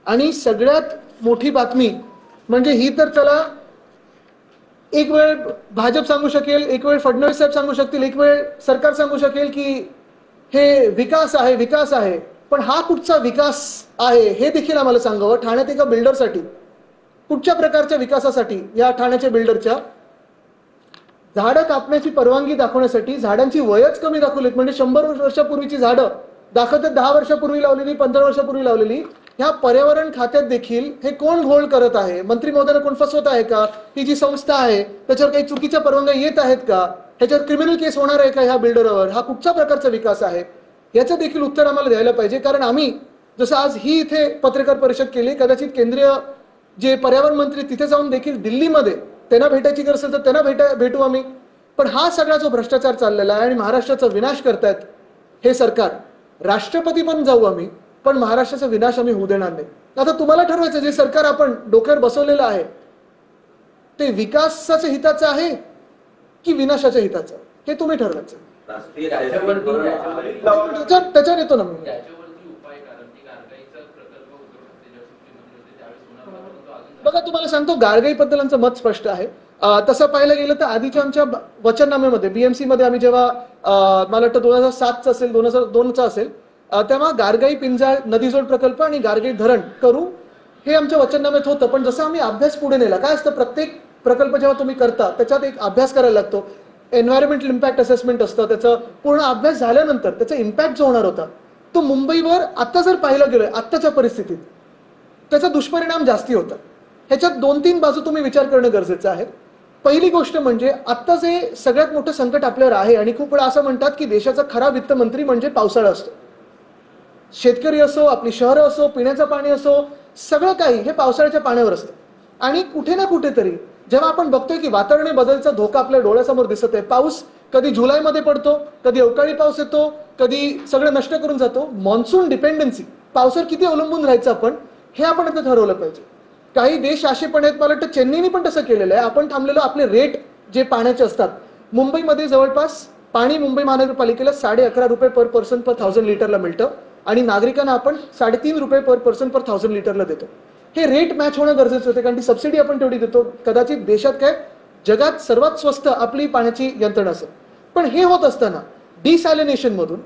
आणि सगळ्यात मोठी बातमी म्हणजे ही तर चला एक वेळ भाजप सांगू शकेल, एक वेळ फडणवीस साहेब सांगू शकतील, एक वेळ सरकार सांगू शकेल की हे विकास आहे विकास आहे, पण हा कुठचा विकास आहे हे देखील आम्हाला सांगावं. ठाण्यात एका बिल्डरसाठी कुठच्या प्रकारच्या विकासासाठी या ठाण्याच्या बिल्डरच्या झाडं कापण्याची परवानगी दाखवण्यासाठी झाडांची वयच कमी दाखवलीत. म्हणजे 100 वर्षापूर्वीची झाडं दाखवतात 10 वर्षापूर्वी लावलेली, 15 वर्षापूर्वी लावलेली. ह्या पर्यावरण खात्यात देखील हे कोण घोळ करत आहे? मंत्री महोदयांना कोण फसवत आहे का? ही जी संस्था आहे त्याच्यावर काही चुकीच्या परवानग्या येत आहेत का? ह्याच्यावर क्रिमिनल केस होणार आहे का ह्या बिल्डरवर? हा कुठच्या प्रकारचा विकास आहे याचं देखील उत्तर आम्हाला द्यायला पाहिजे. कारण आम्ही जसं आज ही इथे पत्रकार परिषद केली, कदाचित केंद्रीय जे पर्यावरण मंत्री तिथे जाऊन देखील दिल्लीमध्ये त्यांना भेटायची गरज असेल तर त्यांना भेटू आम्ही. पण हा सगळा जो भ्रष्टाचार चाललेला आहे आणि महाराष्ट्राचा विनाश करतायत हे सरकार, राष्ट्रपती पण जाऊ आम्ही, पण महाराष्ट्राचा विनाश आम्ही होऊ देणार नाही. आता तुम्हाला ठरवायचं जे सरकार आपण डोक्यावर बसवलेलं आहे ते विकासाच्या हिताचं आहे की विनाशाच्या हिताचं, हे तुम्ही ठरवायचं. त्याच्यावर येतो ना मी. बघा तुम्हाला सांगतो, गारगाईबद्दल आमचं मत स्पष्ट आहे. तसं पाहायला गेलं तर आधीच्या आमच्या वचननाम्यामध्ये बीएमसी मध्ये आम्ही जेव्हा मला वाटतं 2007चा असेल 2002चा असेल तेव्हा गारगाई पिंजाळ नदीजोड प्रकल्प आणि गारगाई धरण करू हे आमच्या वचननाम्यात होतं. पण जसं आम्ही अभ्यास पुढे नेला, काय असतं प्रत्येक प्रकल्प जेव्हा तुम्ही करता त्याच्यात एक अभ्यास करायला लागतो. एन्व्हायरमेंटल इम्पॅक्ट असेसमेंट असतं, त्याचा पूर्ण अभ्यास झाल्यानंतर त्याचा इम्पॅक्ट जो होणार होता तो मुंबईवर आता जर पाहिलं गेलोय आत्ताच्या परिस्थितीत त्याचा दुष्परिणाम जास्ती होता. ह्याच्यात 2-3 बाजू तुम्ही विचार करणं गरजेचं आहे. पहिली गोष्ट म्हणजे आत्ता जे सगळ्यात मोठं संकट आपल्यावर आहे आणि खूप वेळा असं म्हणतात की देशाचा खरा वित्तमंत्री म्हणजे पावसाळा असतो. शेतकरी असो, आपली शहरं असो, पिण्याचं पाणी असो, सगळं काही हे पावसाळ्याच्या पाण्यावर असतं. आणि कुठे ना कुठेतरी जेव्हा आपण बघतोय की वातावरणीय बदलचा धोका आपल्या डोळ्यासमोर दिसत आहे, पाऊस कधी जुलैमध्ये पडतो, कधी अवकाळी पाऊस येतो, कधी सगळं नष्ट करून जातो. मॉन्सून डिपेंडन्सी, पावसावर किती अवलंबून राहायचं आपण हे आपण आता ठरवलं पाहिजे. काही देश असे पण आहेत, मला वाटतं चेन्नईने पण तसं केलेलं आहे. आपण थांबलेलो आपले रेट जे पाण्याचे असतात, मुंबईमध्ये जवळपास पाणी मुंबई महानगरपालिकेला 11.5 रुपये पर पर्सन पर 1000 लिटरला मिळतं आणि नागरिकांना आपण 3.5 रुपये पर पर्सन पर 1000 लिटरला देतो. हे रेट मॅच होणं गरजेचं होते कारण ती सबसिडी आपण तेवढी देतो. कदाचित देशात काय जगात सर्वात स्वस्त आपली पाण्याची यंत्रणा असेल. पण हे होत असताना डिसॅलिनेशन मधून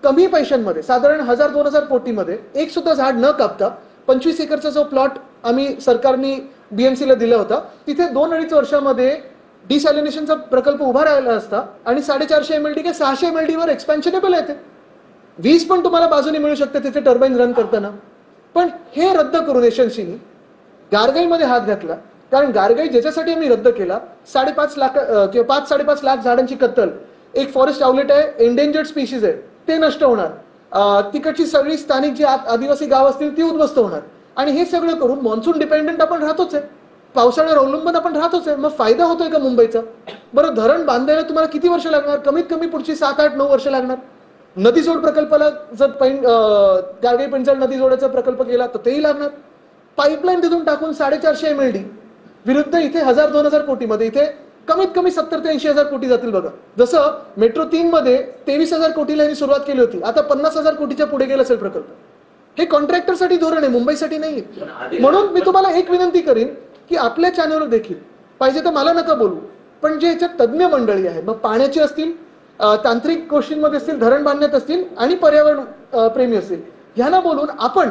कमी पैशांमध्ये साधारण 1000-2000 कोटीमध्ये एक सुद्धा झाड न कापता 25 एकरचा जो प्लॉट आम्ही सरकारने बीएमसीला दिला होता तिथे 2-2.5 वर्षामध्ये डिसॅलिनेशनचा प्रकल्प उभा राहिला असता आणि 450 MLD के 600 MLD वर एक्सपेन्शनेबल आहे. वीज पण तुम्हाला बाजूने मिळू शकते तिथे टर्बाईन रन करताना. पण हे रद्द करून एजन्सीनी गारगाईमध्ये हात घातला. कारण गारगाई ज्याच्यासाठी आम्ही रद्द केला 5.5 लाख किंवा 5-5.5 लाख झाडांची कत्तल, एक फॉरेस्ट आउटलेट आहे, एंडेंजर्ड स्पीशीज आहे ते नष्ट होणार, तिकडची सगळी स्थानिक जी आदिवासी गाव असतील ती उद्ध्वस्त होणार. आणि हे सगळं करून मॉन्सून डिपेंडंट आपण राहतोच आहे, पावसाळ्यावर अवलंबून आपण राहतोच आहे. मग फायदा होतोय का मुंबईचा? बरं धरण बांधायला तुम्हाला किती वर्ष लागणार? कमीत कमी पुढची 7-8-9 वर्ष लागणार. नदी जोड प्रकल्पाला जर गारगाई पिंजाळ नदी जोडाचा प्रकल्प केला तर तेही लागणार. पाईपलाईन तिथून टाकून 450 MLD विरुद्ध इथे 1000-2000 कोटीमध्ये इथे कमीत कमी 70 ते 80,000 कोटी जातील. बघा जसं मेट्रो 3 मध्ये 23,000 कोटीला यांनी सुरुवात केली होती, आता 50,000 कोटीच्या पुढे गेला असेल प्रकल्प. हे कॉन्ट्रॅक्टरसाठी धोरण आहे, मुंबईसाठी नाही. म्हणून मी तुम्हाला एक विनंती करीन की आपल्या चॅनलवर देखील पाहिजे तर मला नका बोलू, पण जे याच्यात तज्ज्ञ मंडळी आहे, मग पाण्याची असतील, तांत्रिक गोष्टींमध्ये असतील, धरण बांधण्यात असतील आणि पर्यावरण प्रेमी असतील, ह्यांना बोलून आपण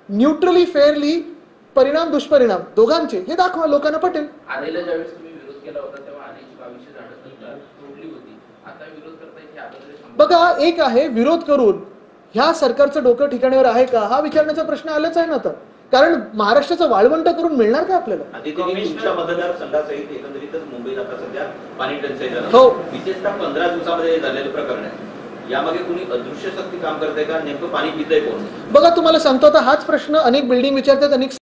न्यूट्रली फेअरली परिणाम दुष्परिणाम दोघांचे हे दाखवा, लोकांना पटेल. आधीला ज्यावेळेस तुम्ही विरोध केला होता तेव्हा आधीची 2200 झाडं तोडली होती, आता विरोध करताय की आता बघा एक आहे विरोध करून ह्या सरकारचं डोकं ठिकाणीवर आहे का हा विचारण्याचा प्रश्न आलाच आहे ना आता. कारण महाराष्ट्राचं वाळवंट करून मिळणार का आपल्याला? मतदारसंघासहित एकंदरीतच मुंबईत आता सध्या पाणी टंचाई झालं, हो विशेषतः 15 दिवसामध्ये झालेलं प्रकरण आहे. यामागे कुणी अदृश्य शक्ती काम करते का? नेमकं पाणी पितंय कोण? बघा तुम्हाला सांगतो आता हाच प्रश्न अनेक बिल्डिंग विचारतात, अनेक